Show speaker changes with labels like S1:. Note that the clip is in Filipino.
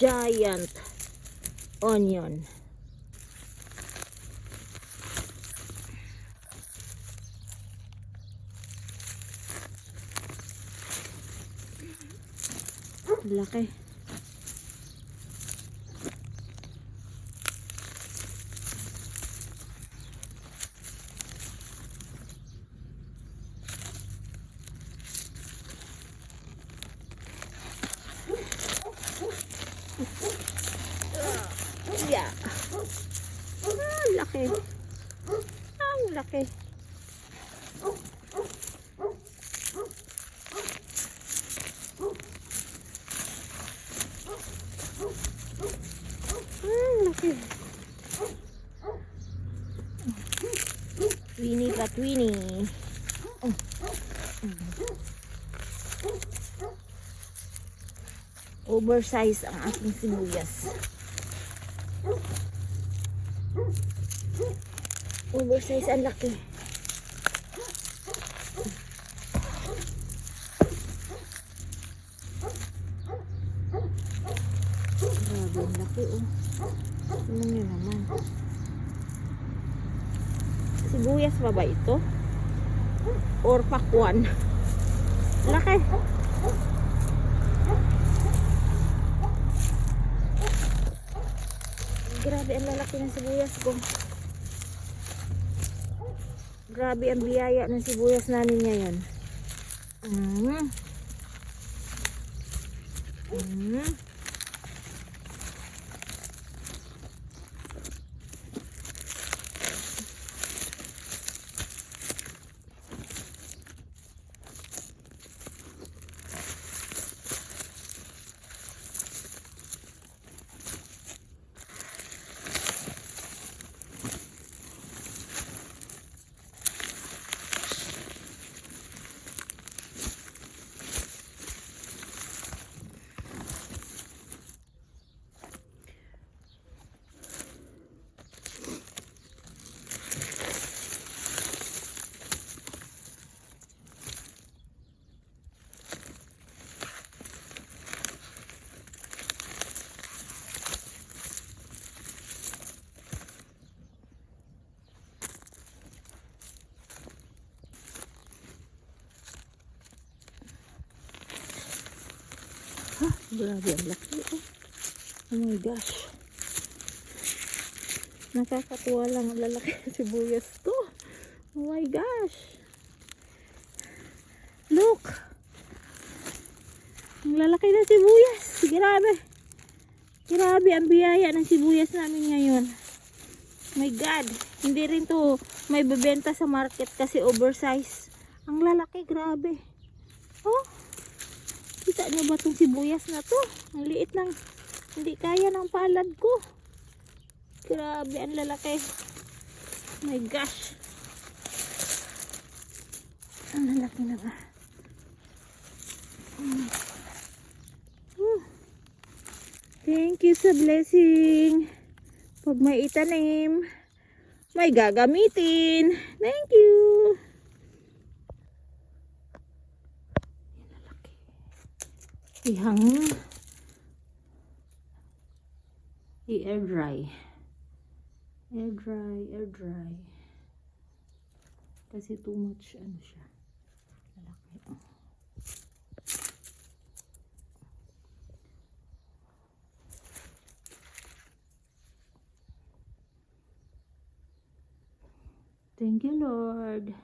S1: giant onion. Laki. Yeah. Laki. Ang laki. Laki. Winnie ka Winnie. Oversize ang aking sibuyas. Oversize ang laki. Grabe ang laki oh. Tingnan nyo naman. Sibuyas pa ba ito? Or pakwan? Laki. Grabe ang lalaki ng sibuyas ko. Grabe ang biyaya ng sibuyas namin ngayon. Grabe ang laki oh. Oh my gosh. Nakakatuwa lang ang lalaki ng sibuyas to. Oh my gosh. Look. Ang lalaki ng sibuyas. Grabe. Grabe ang biyaya ng sibuyas namin ngayon. My God. Hindi rin to may bebenta sa market kasi oversize. Ang lalaki, grabe. Oh. Kita niyo ba itong sibuyas na to? Ang liit lang. Hindi kaya ng palad ko. Grabe ang lalaki. My gosh. Ang lalaki na ba? Thank you sa blessing. Pag may itanim, may gagamitin. Thank you. Ihang i-air dry kasi too much ano siya lalaki. Thank you Lord.